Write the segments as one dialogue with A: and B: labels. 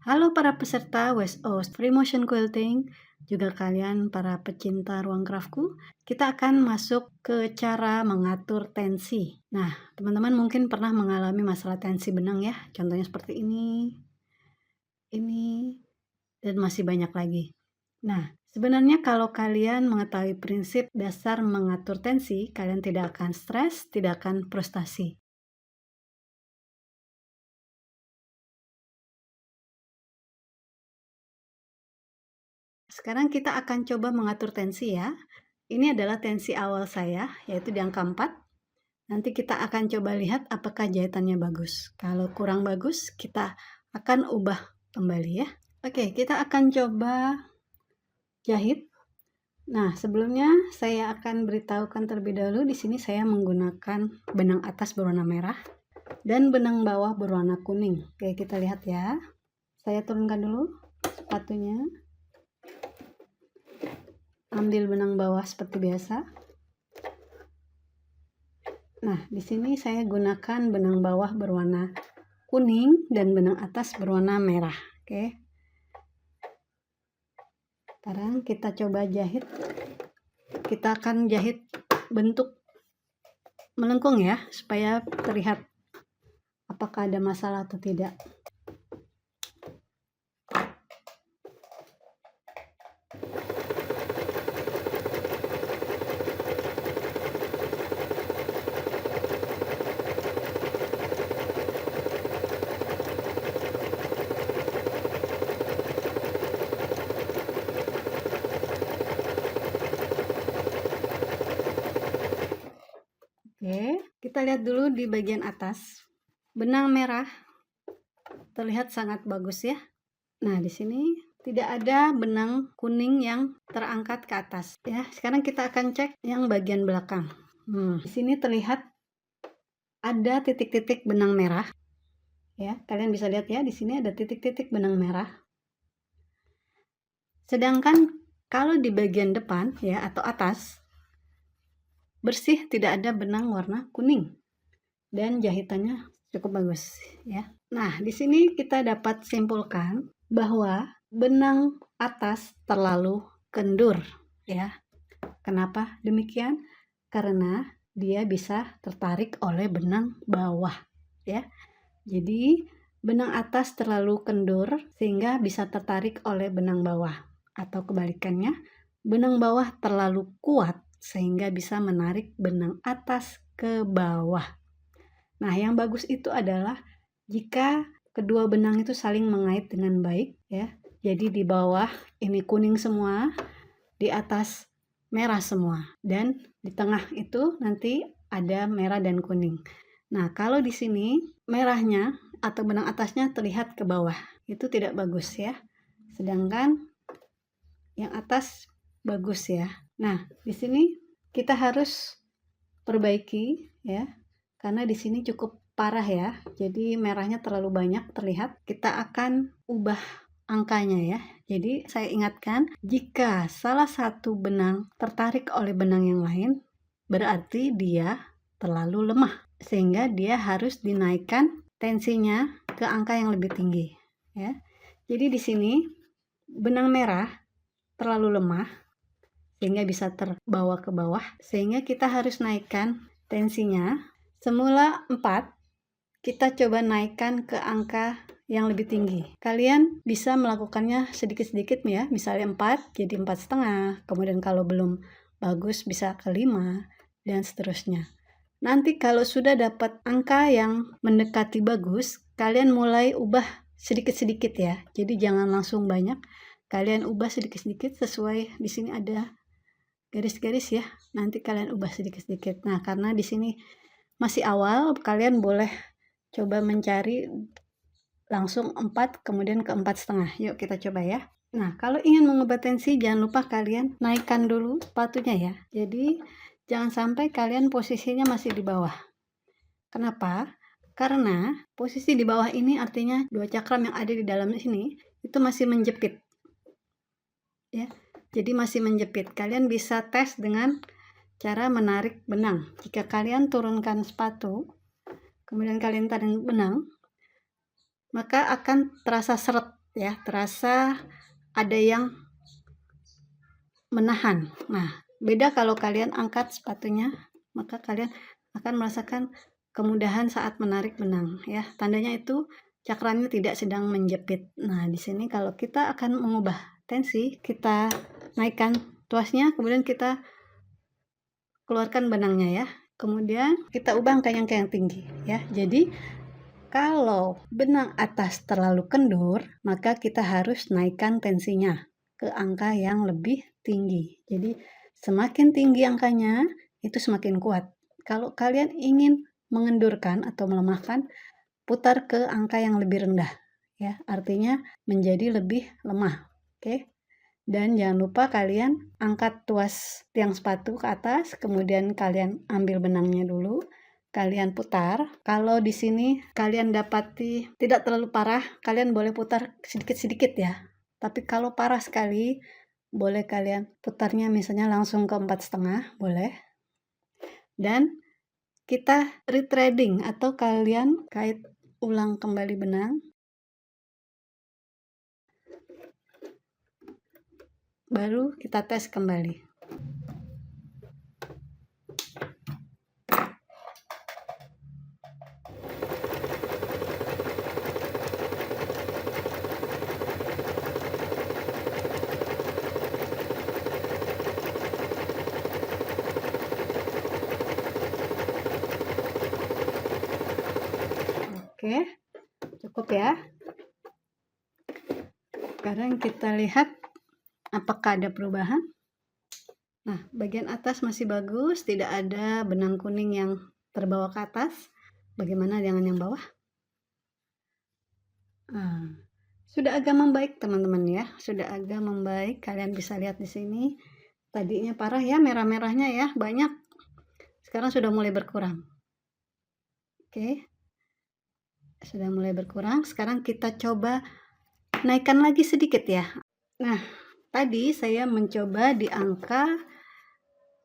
A: Halo para peserta West Coast Free Motion Quilting, juga kalian para pecinta ruang craftku, kita akan masuk ke cara mengatur tensi. Nah, teman-teman mungkin pernah mengalami masalah tensi benang ya, contohnya seperti ini, dan masih banyak lagi. Nah, sebenarnya kalau kalian mengetahui prinsip dasar mengatur tensi, kalian tidak akan stres, tidak akan frustasi. Sekarang kita akan coba mengatur tensi ya. Ini adalah tensi awal saya, yaitu di angka 4. Nanti kita akan coba lihat apakah jahitannya bagus. Kalau kurang bagus, kita akan ubah kembali ya. Oke, kita akan coba jahit. Nah, sebelumnya saya akan beritahukan terlebih dahulu. Di sini saya menggunakan benang atas berwarna merah dan benang bawah berwarna kuning. Oke, kita lihat ya. Saya turunkan dulu sepatunya. Ambil benang bawah seperti biasa. Nah, di sini saya gunakan benang bawah berwarna kuning dan benang atas berwarna merah. Oke. Sekarang kita coba jahit. Kita akan jahit bentuk melengkung ya, supaya terlihat apakah ada masalah atau tidak. Oke, kita lihat dulu di bagian atas. Benang merah terlihat sangat bagus ya. Nah, di sini tidak ada benang kuning yang terangkat ke atas ya. Sekarang kita akan cek yang bagian belakang. Di sini terlihat ada titik-titik benang merah. Ya, kalian bisa lihat ya, di sini ada titik-titik benang merah. Sedangkan kalau di bagian depan ya atau atas bersih, tidak ada benang warna kuning dan jahitannya cukup bagus ya. Nah, di sini kita dapat simpulkan bahwa benang atas terlalu kendur ya. Kenapa demikian? Karena dia bisa tertarik oleh benang bawah ya. Jadi benang atas terlalu kendur sehingga bisa tertarik oleh benang bawah, atau kebalikannya, benang bawah terlalu kuat sehingga bisa menarik benang atas ke bawah. Nah, yang bagus itu adalah jika kedua benang itu saling mengait dengan baik ya. Jadi di bawah ini kuning semua, di atas merah semua, dan di tengah itu nanti ada merah dan kuning. Nah, kalau di sini merahnya atau benang atasnya terlihat ke bawah, itu tidak bagus ya. Sedangkan yang atas bagus ya. Nah, di sini kita harus perbaiki ya, karena di sini cukup parah ya. Jadi merahnya terlalu banyak terlihat. Kita akan ubah angkanya ya. Jadi saya ingatkan, jika salah satu benang tertarik oleh benang yang lain, berarti dia terlalu lemah, sehingga dia harus dinaikkan tensinya ke angka yang lebih tinggi ya. Jadi di sini benang merah terlalu lemah sehingga bisa terbawa ke bawah, sehingga kita harus naikkan tensinya. Semula 4, kita coba naikkan ke angka yang lebih tinggi. Kalian bisa melakukannya sedikit-sedikit ya, misalnya 4 jadi 4,5, kemudian kalau belum bagus bisa ke 5, dan seterusnya. Nanti kalau sudah dapat angka yang mendekati bagus, kalian mulai ubah sedikit-sedikit ya. Jadi jangan langsung banyak, kalian ubah sedikit-sedikit sesuai. Di sini ada garis-garis ya, nanti kalian ubah sedikit-sedikit. Nah, karena di sini masih awal, kalian boleh coba mencari langsung 4 kemudian ke 4,5. Yuk kita coba ya. Nah, kalau ingin mengubah tensi, jangan lupa kalian naikkan dulu sepatunya ya. Jadi jangan sampai kalian posisinya masih di bawah. Kenapa? Karena posisi di bawah ini artinya dua cakram yang ada di dalam sini itu masih menjepit ya. Jadi masih menjepit. Kalian bisa tes dengan cara menarik benang. Jika kalian turunkan sepatu, kemudian kalian tarik benang, maka akan terasa seret ya, terasa ada yang menahan. Nah, beda kalau kalian angkat sepatunya, maka kalian akan merasakan kemudahan saat menarik benang ya. Tandanya itu cakranya tidak sedang menjepit. Nah, di sini kalau kita akan mengubah tensi, kita naikkan tuasnya, kemudian kita keluarkan benangnya ya. Kemudian kita ubah angka yang tinggi ya. Jadi kalau benang atas terlalu kendur, maka kita harus naikkan tensinya ke angka yang lebih tinggi. Jadi semakin tinggi angkanya, itu semakin kuat. Kalau kalian ingin mengendurkan atau melemahkan, putar ke angka yang lebih rendah. Ya, artinya menjadi lebih lemah. Oke. Dan jangan lupa kalian angkat tuas tiang sepatu ke atas, kemudian kalian ambil benangnya dulu, kalian putar. Kalau di sini kalian dapati tidak terlalu parah, kalian boleh putar sedikit-sedikit ya. Tapi kalau parah sekali, boleh kalian putarnya misalnya langsung ke 4,5, boleh. Dan kita retreading atau kalian kait ulang kembali benang. Baru kita tes kembali. Oke, cukup ya. Sekarang kita lihat apakah ada perubahan. Nah, bagian atas masih bagus, tidak ada benang kuning yang terbawa ke atas. Bagaimana dengan yang bawah? Nah, sudah agak membaik teman-teman ya, sudah agak membaik. Kalian bisa lihat di sini, tadinya parah ya, merah-merahnya ya, banyak. Sekarang sudah mulai berkurang. Oke, sudah mulai berkurang. Sekarang kita coba naikkan lagi sedikit ya. Nah, tadi saya mencoba di angka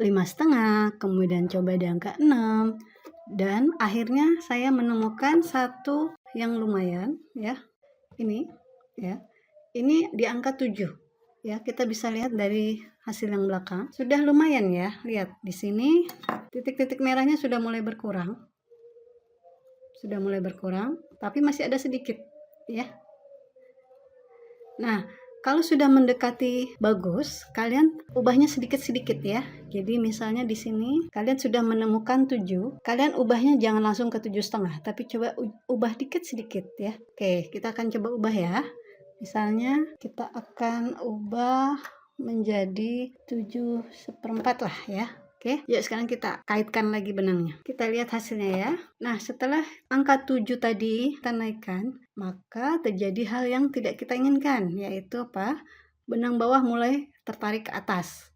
A: 5,5, kemudian coba di angka 6, dan akhirnya saya menemukan satu yang lumayan ya. Ini ya. Ini di angka 7. Ya, kita bisa lihat dari hasil yang belakang. Sudah lumayan ya. Lihat di sini titik-titik merahnya sudah mulai berkurang. Sudah mulai berkurang, tapi masih ada sedikit ya. Nah, kalau sudah mendekati bagus, kalian ubahnya sedikit-sedikit ya. Jadi misalnya di sini kalian sudah menemukan 7, kalian ubahnya jangan langsung ke 7,5, tapi coba ubah dikit sedikit ya. Oke, kita akan coba ubah ya. Misalnya kita akan ubah menjadi 7/4 lah ya. Oke, yuk sekarang kita kaitkan lagi benangnya. Kita lihat hasilnya ya. Nah, setelah angka 7 tadi kita naikkan, maka terjadi hal yang tidak kita inginkan, yaitu apa? Benang bawah mulai tertarik ke atas.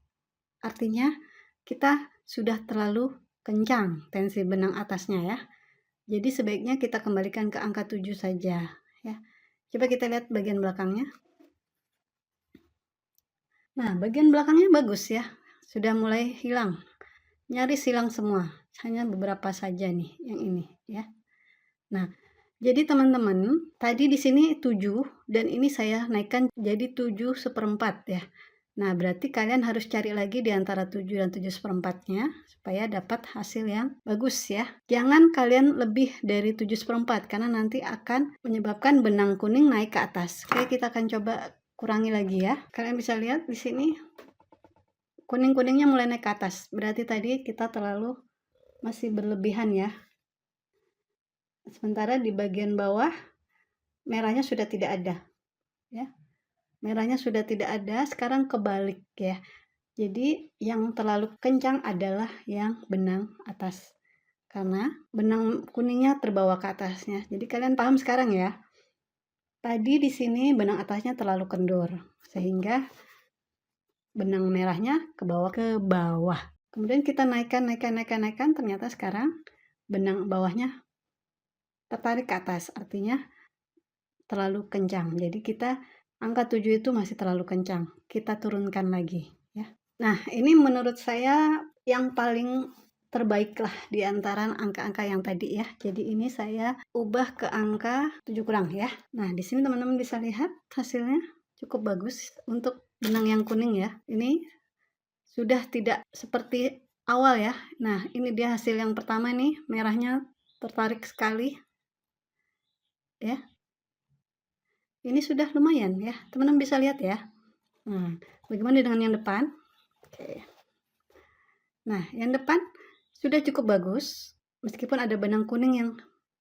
A: Artinya kita sudah terlalu kencang tensi benang atasnya ya. Jadi sebaiknya kita kembalikan ke angka 7 saja ya. Coba kita lihat bagian belakangnya. Nah, bagian belakangnya bagus ya. Sudah mulai hilang. Nyaris hilang semua. Hanya beberapa saja nih yang ini ya. Nah, jadi teman-teman, tadi di sini 7 dan ini saya naikkan jadi 7/4 ya. Nah, berarti kalian harus cari lagi di antara 7 dan 7/4-nya supaya dapat hasil yang bagus ya. Jangan kalian lebih dari 7/4 karena nanti akan menyebabkan benang kuning naik ke atas. Oke, kita akan coba kurangi lagi ya. Kalian bisa lihat di sini kuning-kuningnya mulai naik ke atas. Berarti tadi kita terlalu masih berlebihan ya. Sementara di bagian bawah merahnya sudah tidak ada ya. Merahnya sudah tidak ada, sekarang kebalik ya. Jadi yang terlalu kencang adalah yang benang atas. Karena benang kuningnya terbawa ke atasnya. Jadi kalian paham sekarang ya. Tadi di sini benang atasnya terlalu kendur sehingga benang merahnya ke bawah. Kemudian kita naikkan, ternyata sekarang benang bawahnya tertarik ke atas, artinya terlalu kencang. Jadi kita angka 7 itu masih terlalu kencang. Kita turunkan lagi ya. Nah, ini menurut saya yang paling terbaik lah di antara angka-angka yang tadi ya. Jadi ini saya ubah ke angka 7 kurang ya. Nah, di sini teman-teman bisa lihat hasilnya cukup bagus untuk benang yang kuning ya. Ini sudah tidak seperti awal ya. Nah, ini dia hasil yang pertama nih, merahnya tertarik sekali ya. Ini sudah lumayan ya, teman-teman bisa lihat ya. Nah, bagaimana dengan yang depan? Oke. Nah, yang depan sudah cukup bagus, meskipun ada benang kuning yang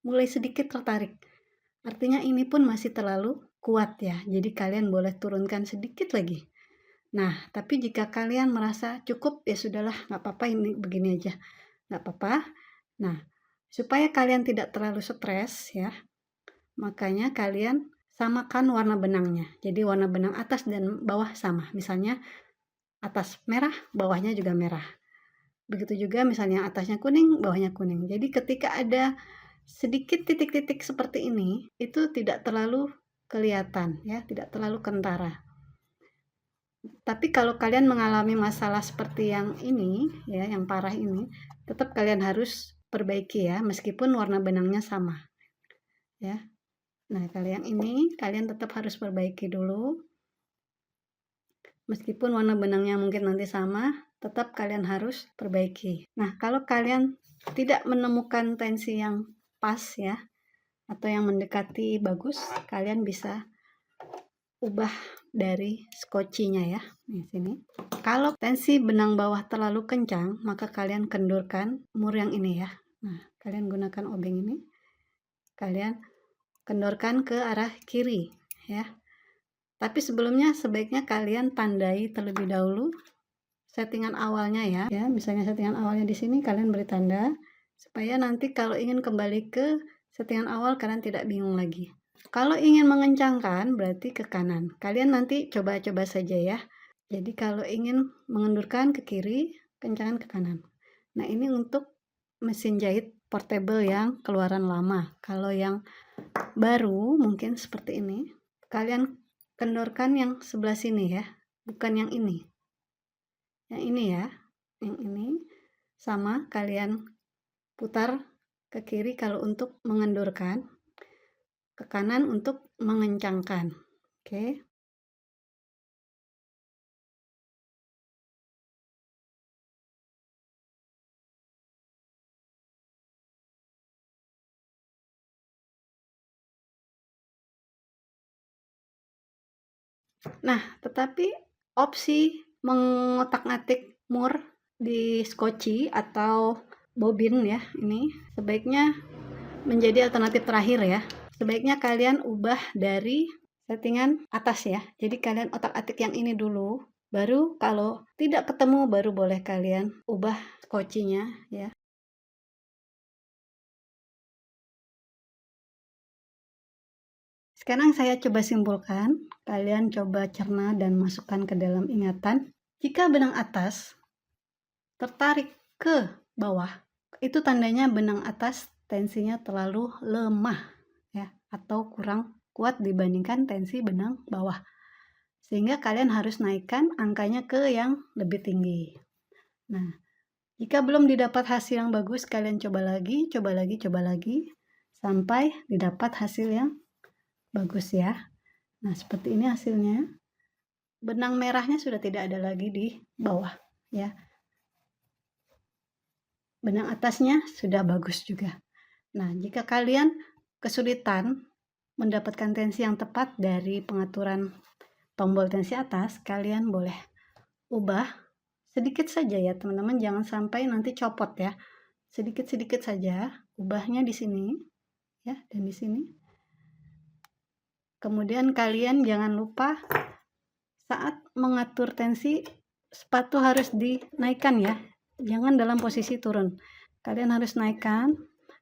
A: mulai sedikit tertarik. Artinya ini pun masih terlalu kuat ya, jadi kalian boleh turunkan sedikit lagi. Nah, tapi jika kalian merasa cukup, ya sudahlah, nggak apa-apa, ini begini aja, nggak apa-apa. Nah, supaya kalian tidak terlalu stres ya, makanya kalian samakan warna benangnya. Jadi warna benang atas dan bawah sama. Misalnya atas merah, bawahnya juga merah. Begitu juga misalnya atasnya kuning, bawahnya kuning. Jadi ketika ada sedikit titik-titik seperti ini, itu tidak terlalu kelihatan ya, tidak terlalu kentara. Tapi kalau kalian mengalami masalah seperti yang ini ya, yang parah ini, tetap kalian harus perbaiki ya, meskipun warna benangnya sama ya. Nah, kalau yang ini kalian tetap harus perbaiki dulu. Meskipun warna benangnya mungkin nanti sama, tetap kalian harus perbaiki. Nah, kalau kalian tidak menemukan tensi yang pas ya, atau yang mendekati bagus, kalian bisa ubah dari skocinya ya. Di sini. Kalau tensi benang bawah terlalu kencang, maka kalian kendorkan mur yang ini ya. Nah, kalian gunakan obeng ini. Kalian kendorkan ke arah kiri ya. Tapi sebelumnya sebaiknya kalian tandai terlebih dahulu settingan awalnya ya. Ya, misalnya settingan awalnya di sini kalian beri tanda supaya nanti kalau ingin kembali ke settingan awal kalian tidak bingung lagi. Kalau ingin mengencangkan berarti ke kanan. Kalian nanti coba-coba saja ya. Jadi kalau ingin mengendurkan ke kiri, kencangkan ke kanan. Nah, ini untuk mesin jahit portable yang keluaran lama. Kalau yang baru mungkin seperti ini, kalian kendorkan yang sebelah sini ya, bukan yang ini. Yang ini ya, yang ini sama kalian putar ke kiri kalau untuk mengendurkan, ke kanan untuk mengencangkan. Oke. Nah, tetapi opsi mengotak-atik mur di skoci atau bobin ya, ini sebaiknya menjadi alternatif terakhir ya. Sebaiknya kalian ubah dari settingan atas ya. Jadi kalian otak-atik yang ini dulu, baru kalau tidak ketemu baru boleh kalian ubah skocinya ya. Sekarang saya coba simpulkan, kalian coba cerna dan masukkan ke dalam ingatan. Jika benang atas tertarik ke bawah, itu tandanya benang atas tensinya terlalu lemah ya, atau kurang kuat dibandingkan tensi benang bawah. Sehingga kalian harus naikkan angkanya ke yang lebih tinggi. Nah, jika belum didapat hasil yang bagus, kalian coba lagi, sampai didapat hasil yang bagus ya. Nah, seperti ini hasilnya. Benang merahnya sudah tidak ada lagi di bawah ya. Benang atasnya sudah bagus juga. Nah, jika kalian kesulitan mendapatkan tensi yang tepat dari pengaturan tombol tensi atas, kalian boleh ubah sedikit saja ya teman-teman, jangan sampai nanti copot ya. Sedikit-sedikit saja, ubahnya di sini ya, dan di sini. Kemudian kalian jangan lupa saat mengatur tensi, sepatu harus dinaikkan ya, jangan dalam posisi turun. Kalian harus naikkan,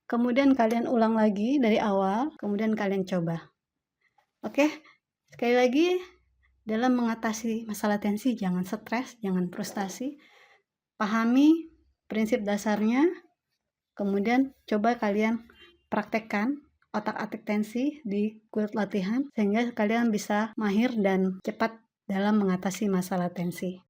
A: kemudian kalian ulang lagi dari awal, kemudian kalian coba. Oke, sekali lagi, dalam mengatasi masalah tensi jangan stres, jangan frustasi. Pahami prinsip dasarnya, kemudian coba kalian praktekkan otak-atik tensi di quilt latihan sehingga kalian bisa mahir dan cepat dalam mengatasi masalah tensi.